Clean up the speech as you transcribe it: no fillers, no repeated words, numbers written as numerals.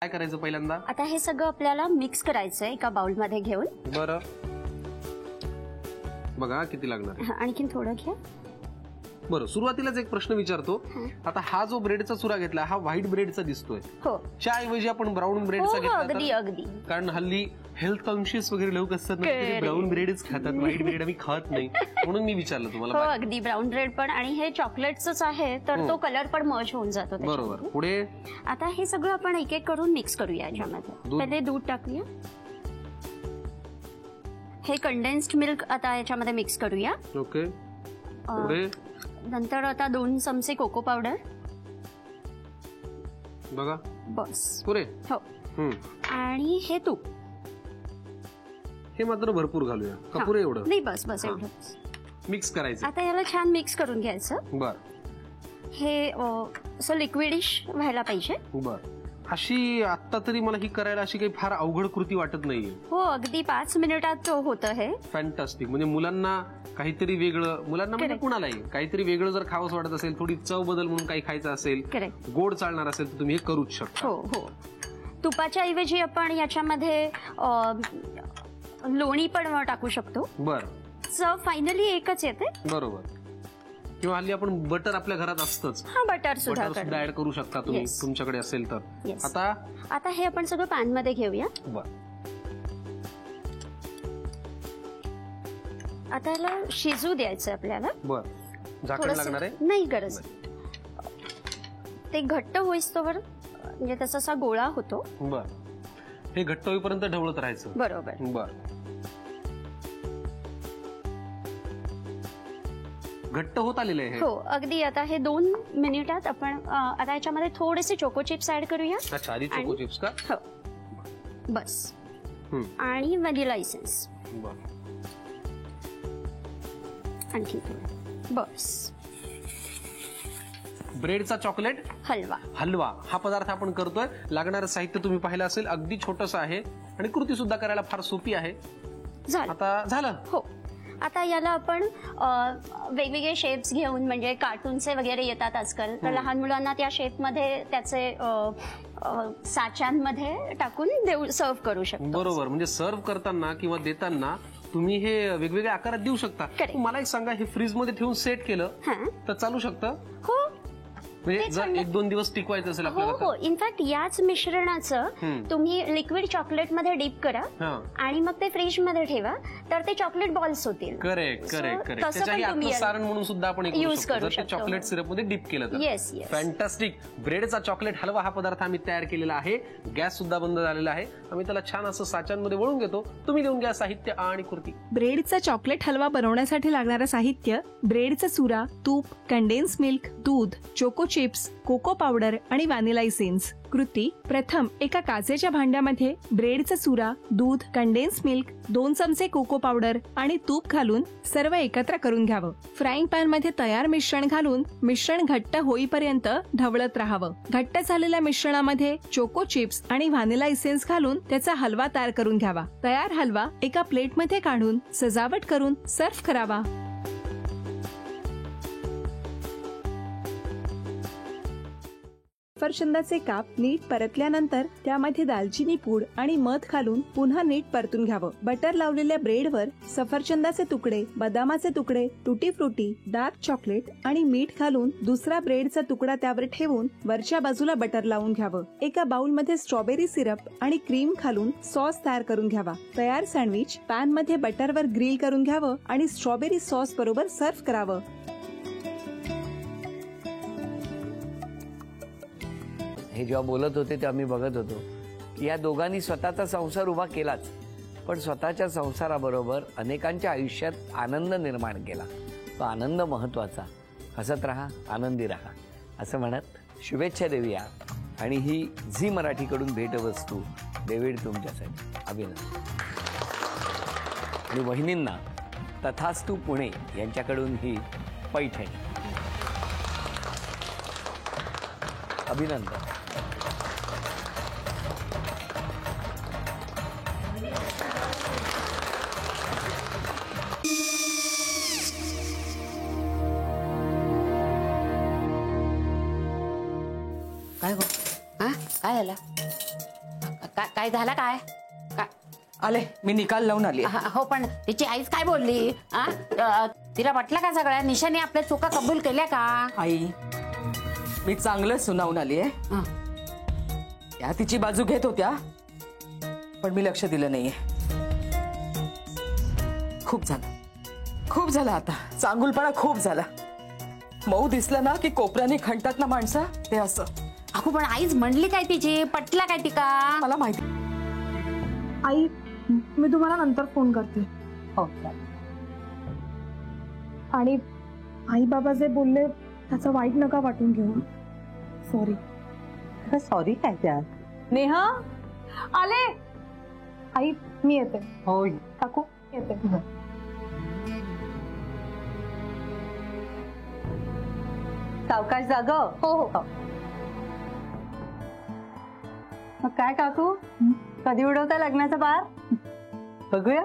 काय करायचं पहिल्यांदा? आता हे सगळं आपल्याला मिक्स करायचं एका बाउल मध्ये घेऊन. बरं, बघा किती लागणार आहे. आणखीन थोडं घ्या. बरं, सुरुवातीलाच एक प्रश्न विचारतो. आता हा जो ब्रेडचा चुरा घेतला हा व्हाईट ब्रेडचा दिसतोय. हो, त्याऐवजी आपण ब्राऊन ब्रेडचा हो, घेतला अगदी तर? अगदी. कारण हल्ली हेल्थ कॉन्शियस वगैरे लोक असतात ना, ते ब्राऊन ब्रेडच खातात, व्हाईट ब्रेड आम्ही खात नाही, म्हणून मी विचारलं तुम्हाला. हो, अगदी ब्राऊन ब्रेड पण, आणि हे चॉकलेटच आहे तर तो कलर पण मर्ज होऊन जातो. बरोबर. पुढे आता हे सगळं आपण एक एक करून मिक्स करूया याच्यामध्ये. पहिले दूध टाकूया. हे कंडेन्स्ड मिल्क आता याच्यामध्ये मिक्स करूया. ओके. पुढे नंतर आता 2 चमचे कोको पावडर. बघा, बस. पुरे. हो. आणि हे तूप. हे मात्र भरपूर घालूया का? पुरे एवढं नाही, बस बस एवढंच. मिक्स करायचं. आता याला छान मिक्स करून घ्यायचं. बर. हे असं लिक्विडिश व्हायला पाहिजे. बर. अशी आता तरी मला ही करायला अशी काही फार अवघड कृती वाटत नाहीये. हो, अगदी 5 मिनिटात होतं हे. फॅन्टास्टिक. म्हणजे मुलांना काहीतरी वेगळं, मुलांना म्हणजे कुणालाही काहीतरी वेगळं जर खावंसं वाटत असेल, थोडी चव बदल म्हणून काही खायचं असेल, गोड चालणार असेल तर तुम्ही हे करूच शकता. हो हो. तुपाच्या ऐवजी आपण याच्यामध्ये लोणी पण टाकू शकतो. बर. चव फायनली एकच येते. बरोबर. किंवा हल्ली आपण बटर आपल्या घरात असतंच. हा, बटर सुद्धा ऍड करू शकता तुम्ही, तुमच्याकडे असेल तर. आता हे आपण सगळं पॅन मध्ये घेऊया. बर. आता याला शिजू द्यायचं आपल्याला. बर. झाकण लागणार आहे? नाही, गरज. ते घट्ट होईस्तोवर, म्हणजे त्याचा असा गोळा होतो. बर. हे घट्ट होईपर्यंत ढवळत राहायचं. बरोबर. बर. घट्ट होत आलेलं आहे. हो, अगदी. आता हे 2 मिनिटात आपण आता याच्यामध्ये थोडेसे चोको चिप्स ऍड करूया. अच्छा, आधी चोको चिप्स का? हो, बस. आणि व्हॅनिला इसेन्स. बर. आणखी थोडं. बस. ब्रेडचा चॉकलेट हलवा. हलवा हा पदार्थ आपण करतोय. लागणारं साहित्य तुम्ही पाहिलं असेल, अगदी छोटंसं आहे आणि कृती सुद्धा करायला फार सोपी आहे. आता झालं. हो. आता याला आपण वेगवेगळे शेप्स घेऊन, म्हणजे कार्टूनचे वगैरे येतात आजकाल, तर लहान मुलांना त्या शेपमध्ये त्याचे साच्यांमध्ये टाकून सर्व करू शकतो. बरोबर. म्हणजे सर्व करताना किंवा देताना तुम्ही हे वेगवेगळ्या आकारात देऊ शकता. मला एक सांगा, हे फ्रीज मध्ये ठेवून सेट केलं तर चालू शकतं? हो. म्हणजे जर 1-2 दिवस टिकवायचं असेल आपल्याला. हो, इनफॅक्ट याच मिश्रणाचं तुम्ही लिक्विड चॉकलेट मध्ये डीप करा आणि मग ते फ्रीज मध्ये ठेवा, तर ते चॉकलेट बॉल्स होतील. Correct correct correct. त्याच्याही आत्मसारण म्हणून सुद्धा आपण यूज करू शकतो. चॉकलेट सिरप मध्ये डीप केलं तर. Yes yes. फॅन्टास्टिक. ब्रेडचा चॉकलेट हलवा हा पदार्थ आम्ही तयार केलेला आहे. गॅस सुद्धा बंद झालेला आहे. आम्ही त्याला छान असं साच्यांमध्ये वळून घेतो. तुम्ही लिहून घ्या साहित्य आणि कृती. ब्रेडचा चॉकलेट हलवा बनवण्यासाठी लागणारं साहित्य: ब्रेडचा चुरा, तूप, कंडेन्स मिल्क, दूध, चोको चिप्स, कोको पावडर आणि व्हॅनिला इसेन्स. कृती: प्रथम एका काचेच्या भांड्यामध्ये ब्रेडचा चुरा, दूध, कंडेन्स मिल्क, 2 चमचे कोको पावडर आणि तूप घालून सर्व एकत्र करून घ्यावं. फ्राईंग पॅन मध्ये तयार मिश्रण घालून मिश्रण घट्ट होईपर्यंत ढवळत राहावं. घट्ट झालेल्या मिश्रणामध्ये चोको चिप्स आणि व्हॅनिला इसेन्स घालून त्याचा हलवा तयार करून घ्यावा. तयार हलवा एका प्लेटमध्ये काढून सजावट करून सर्व्ह करावा. सफरचंदाचे काप नीट परतल्यानंतर त्यामध्ये दालचिनी पूड आणि मध घालून पुन्हा नीट परतून घ्यावं. बटर लावलेल्या ब्रेडवर सफरचंदाचे तुकडे, बदामाचे तुकडे, टुटी फ्रुटी, डार्क चॉकलेट आणि मीठ घालून दुसरा ब्रेडचा तुकडा त्यावर ठेवून वरच्या बाजूला बटर लावून घ्यावं. एका बाउलमध्ये स्ट्रॉबेरी सिरप आणि क्रीम घालून सॉस तयार करून घ्यावा. तयार सँडविच पॅन मध्ये बटरवर ग्रिल करून घ्यावं आणि स्ट्रॉबेरी सॉस बरोबर सर्व्ह करावं. हे जेव्हा बोलत होते तेव्हा मी बघत होतो की या दोघांनी स्वतःचा संसार उभा केलाच, पण स्वतःच्या संसाराबरोबर अनेकांच्या आयुष्यात आनंद निर्माण केला. तो आनंद महत्वाचा. हसत राहा, आनंदी राहा असं म्हणत शुभेच्छा देऊया. आणि ही झी मराठीकडून भेटवस्तू डेव्हिड तुमच्यासाठी. अभिनंदन. आणि वहिनींना तथास्तू पुणे यांच्याकडून ही पैठणी. अभिनंदन. काय झालं? काय झालं काय आले मी निकाल लावून आली. हो पण तिची आईच काय बोलली? तिला वाटलं का सगळ्या निशाने आपल्या चुका कबूल केल्या का? आई मी चांगलं सुनावून आली आहे. त्या तिची बाजू घेत होत्या पण मी लक्ष दिलं नाहीये. खूप झालं आता. चांगुलपणा खूप झाला. मऊ दिसलं ना की कोपऱ्याने खणतात ना माणसं, ते असं. अगो पण आईच म्हणली काय तिची? पटला काय तिका? मला माहिती. आई मी तुम्हाला नंतर फोन करते. हो आणि आई बाबा जे बोलले त्याचं वाईट नका वाटून घेऊ. सॉरी. सॉरी काय त्यात? नेहा आले. आई मी येते. हो काकू येते. सावकाश जाग. हो हो. मग काय काकू, कधी उडवता लग्नाचा बार? बघूया.